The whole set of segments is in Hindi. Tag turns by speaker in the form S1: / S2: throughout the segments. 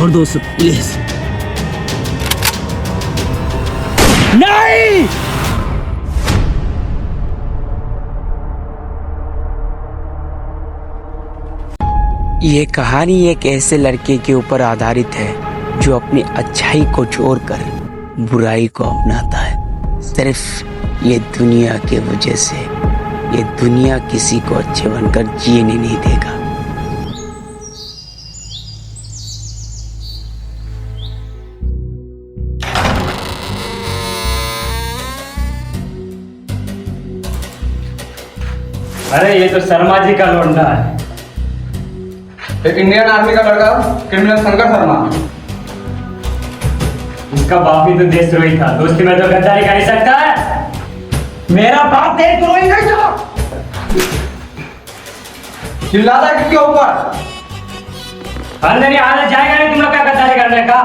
S1: छोड़ दो उसे प्लीज। नहीं।
S2: ये कहानी एक ऐसे लड़के के ऊपर आधारित है जो अपनी अच्छाई को छोड़कर बुराई को अपनाता है सिर्फ ये दुनिया के वजह से। ये दुनिया किसी को अच्छे बनकर जीने नहीं देगा।
S3: अरे ये तो शर्मा जी का लौंडा है।
S4: एक इंडियन आर्मी का लड़का क्रिमिनल शंकर शर्मा।
S3: उसका बाप भी तो देशद्रोही था, दोस्ती में तो गद्दारी कर ही सकता है।
S4: मेरा बाप देशद्रोही नहीं था। चिल्लाता है किसके ऊपर?
S3: अंदर ही हालत जाएगा नहीं तुम लोग का गद्दारी करने का।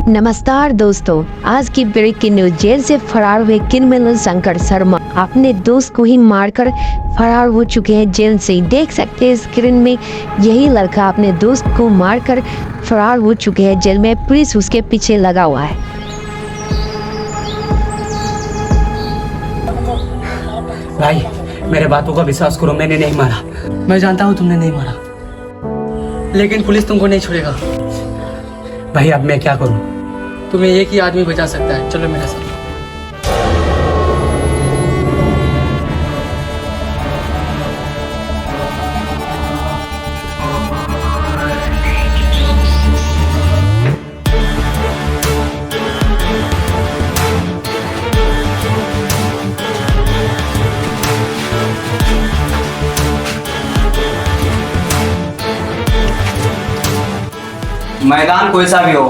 S5: नमस्कार दोस्तों, आज की ब्रेकिंग न्यूज। जेल से फरार हुए क्रिमिनल शंकर शर्मा अपने दोस्त को ही मारकर फरार हो चुके हैं जेल से। देख सकते हैं स्क्रीन में, यही लड़का अपने दोस्त को मारकर फरार हो चुके हैं जेल में। पुलिस उसके पीछे लगा हुआ है।
S2: भाई मेरे बातों का विश्वास करो, मैंने नहीं मारा। मैं जानता हूँ तुमने नहीं मारा, लेकिन पुलिस तुमको नहीं छोड़ेगा। भाई अब मैं क्या करूँ?
S6: तुम्हें एक ही आदमी बचा सकता है, चलो मेरे साथ।
S4: मैदान कोई सा भी हो,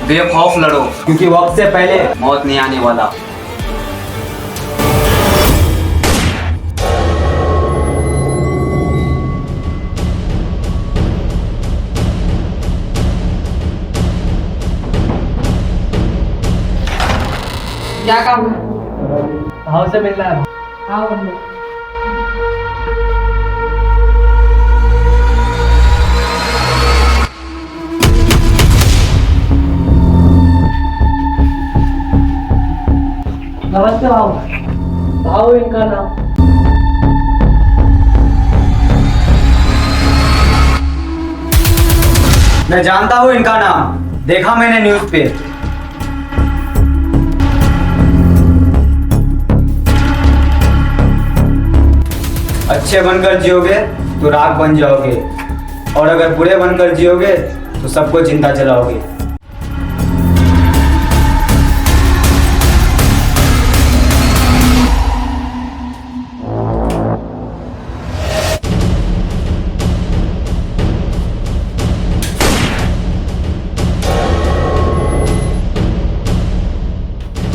S4: बेखौफ लड़ो, क्योंकि वक्त से पहले मौत नहीं आने वाला।
S6: क्या काम?
S3: भाव से मिलना है।
S6: हाँ बंदे।
S3: नमस्ते भाव। भाव इनका नाम।
S4: मैं जानता हूँ इनका नाम, देखा मैंने न्यूज़ पे। अच्छे बनकर जियोगे तो राख बन जाओगे, और अगर बुरे बनकर जियोगे तो सबको जिंदा जलाओगे।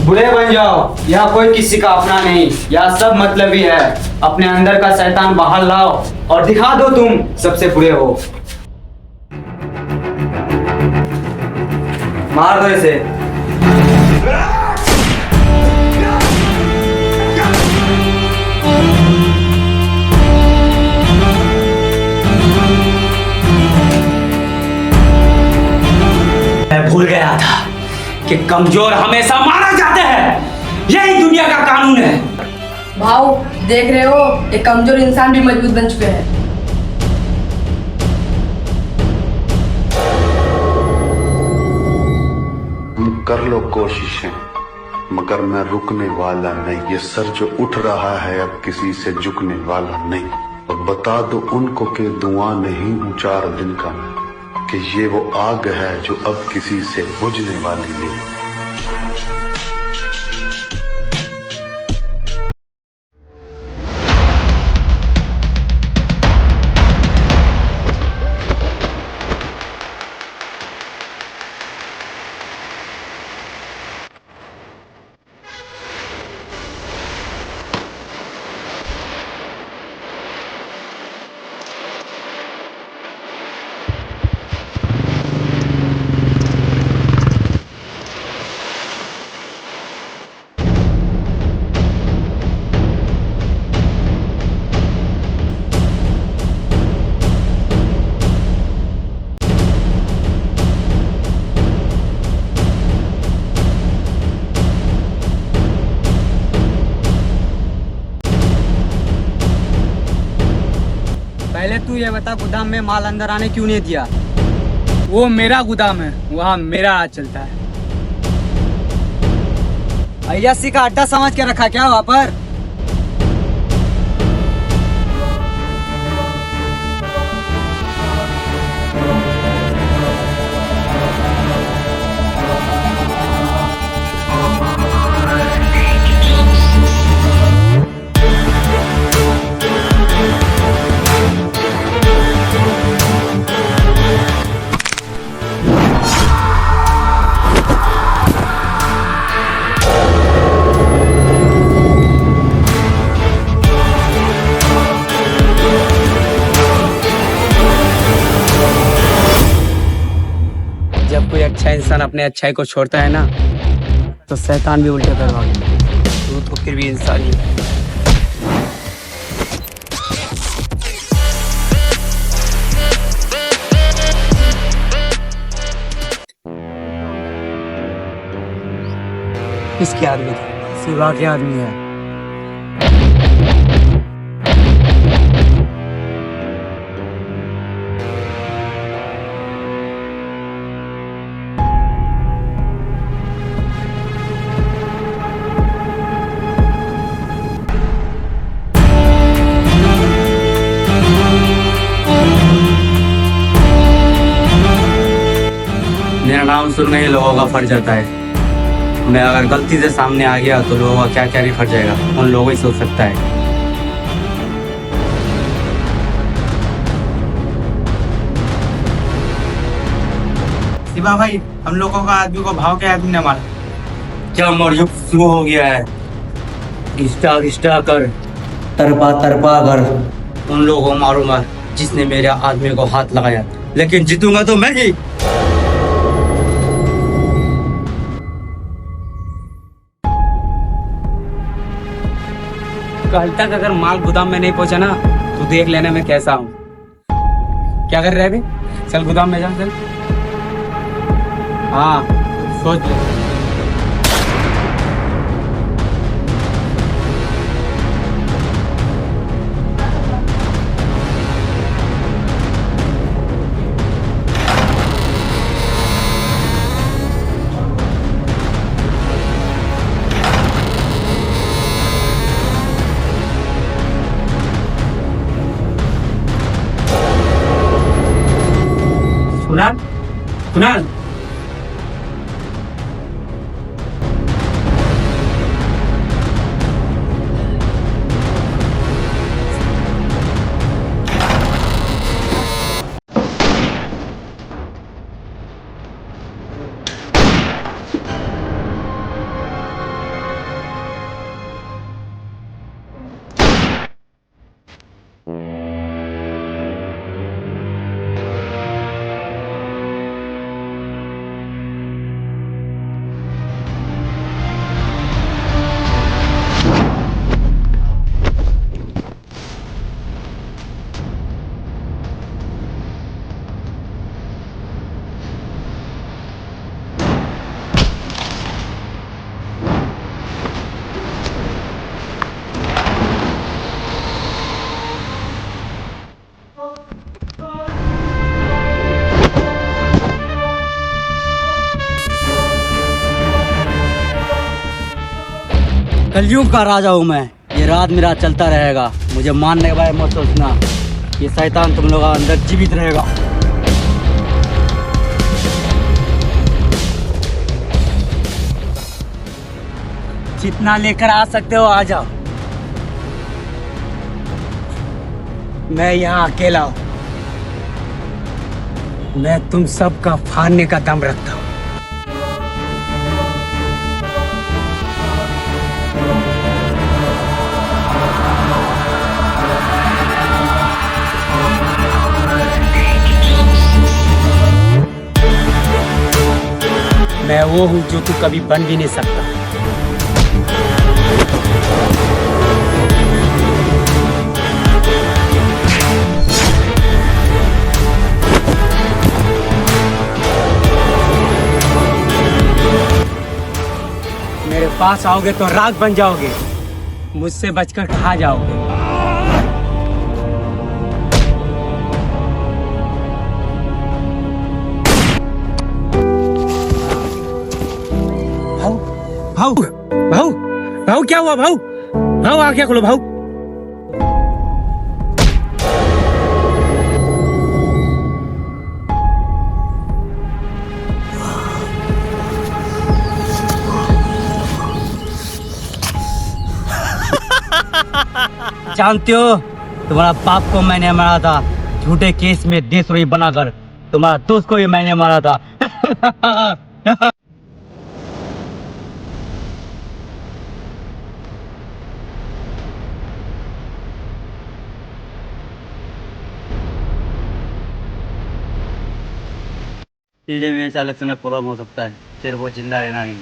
S4: बुरे बन जाओ, यह कोई किसी का अपना नहीं, यह सब मतलबी है। अपने अंदर का शैतान बाहर लाओ और दिखा दो तुम सबसे बुरे हो। मार दो इसे।
S2: मैं भूल गया था कि कमजोर हमेशा मारा जाते हैं। यही दुनिया का कानून है।
S6: भाव देख रहे हो, एक कमजोर इंसान भी मजबूत बन चुके हैं।
S7: तुम कर लो कोशिशें, मगर मैं रुकने वाला नहीं। ये सर जो उठ रहा है अब किसी से झुकने वाला नहीं। और बता दो उनको कि धुआं नहीं हूं 4 दिन का मैं, कि ये वो आग है जो अब किसी से बुझने वाली नहीं।
S4: पहले तू ये बता, गोदाम में माल अंदर आने क्यों नहीं दिया?
S1: वो मेरा गोदाम है, वहाँ मेरा राज चलता है।
S4: अय्यासी का अड्डा समझ के रखा क्या वहाँ पर?
S2: जब कोई अच्छा इंसान अपने अच्छाई को छोड़ता है ना, तो शैतान भी उल्टे करवाएगा। तू तो फिर भी इंसान ही है। किसके आदमी थे?
S1: शिवा के आदमी है।
S2: मेरा नाम सुनने ही लोगों का फट जाता है। मैं अगर गलती से सामने आ गया तो लोगों का क्या क्या नहीं फट जाएगा, उन लोगों ही सोच सकता है।
S1: शिवा भाई, हम लोगों का आदमी को भाव के आदमी ने मारा।
S2: क्या मरयुग शुरू हो गया है? घिस्टा घिस्टा कर, तरपा तरपा कर उन लोगों को मारूंगा जिसने मेरे आदमी को हाथ लगाया, लेकिन जीतूंगा तो मैं ही। कल तक अगर माल गोदाम में नहीं पहुंचा ना, तो देख लेना मैं कैसा हूँ। क्या कर रहे हैं अभी? चल गोदाम में जा, चल। हाँ, सोच ले। कुणाल, कुणाल,
S4: कलयुग का राजा हूँ मैं, ये रात मेरा चलता रहेगा, मुझे मारने के बारे में मत सोचना। ये शैतान तुम लोग अंदर जीवित रहेगा। जितना लेकर आ सकते हो आ जाओ। मैं यहाँ अकेला हूँ। मैं तुम सबका फाड़ने का दम रखता हूँ। मैं वो हूँ जो तू कभी बन भी नहीं सकता। मेरे पास आओगे तो राख बन जाओगे, मुझसे बचकर खा जाओगे। भाऊ भाऊ भाऊ क्या हुआ भाऊ? भाऊ आंखें खोलो भाऊ। जानते हो तुम्हारा बाप को मैंने मारा था झूठे केस में देशद्रोही बनाकर। तुम्हारा दोस्त को भी मैंने मारा था। चीजें में चालक से प्रॉब्लम हो सकता है, फिर वो जिंदा रहना नहीं।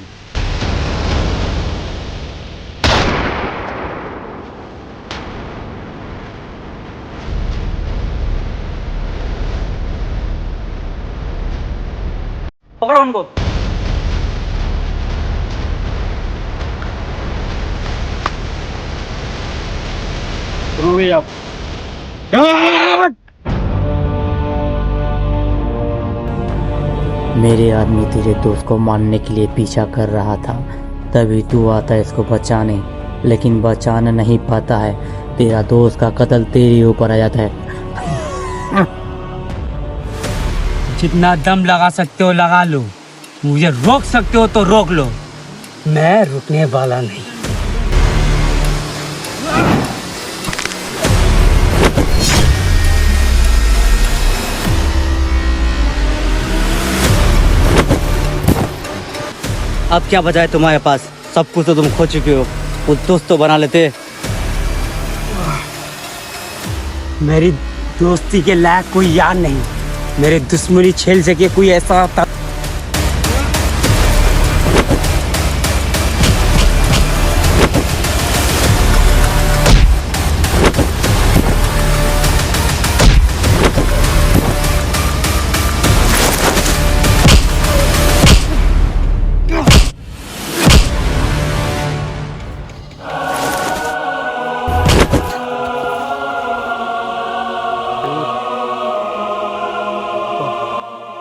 S4: पकड़ो उनको। रुकिए आप।
S8: मेरे आदमी तेरे दोस्त को मारने के लिए पीछा कर रहा था, तभी तू आता है इसको बचाने, लेकिन बचाना नहीं पाता है। तेरा दोस्त का कत्ल तेरे ऊपर आ जाता है।
S4: जितना दम लगा सकते हो लगा लो, मुझे रोक सकते हो तो रोक लो, मैं रुकने वाला नहीं। अब क्या बचा है तुम्हारे पास? सब कुछ तो तुम खो चुके हो। कुछ दोस्त तो बना लेते। मेरी दोस्ती के लायक कोई यार नहीं, मेरे दुश्मनी झेल सके कोई ऐसा था।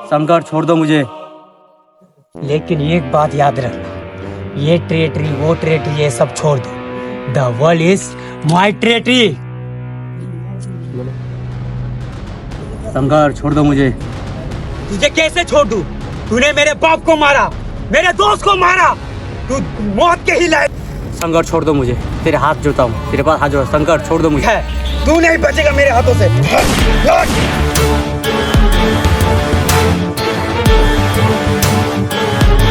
S4: शंकर छोड़ दो मुझे, लेकिन एक बात याद रखना, ये टेरिटरी वो टेरिटरी ये सब छोड़ दो। The world is my territory. Shankar छोड़ दो मुझे। तुझे कैसे छोड़ दूं? तूने मेरे बाप को मारा, मेरे दोस्त को मारा, तू मौत के ही लायक। शंकर छोड़ दो मुझे, तेरे हाथ जोड़ता हूँ, तेरे पास हाथ जोड़। शंकर छोड़ दो मुझे। तू नहीं बचेगा मेरे हाथों से।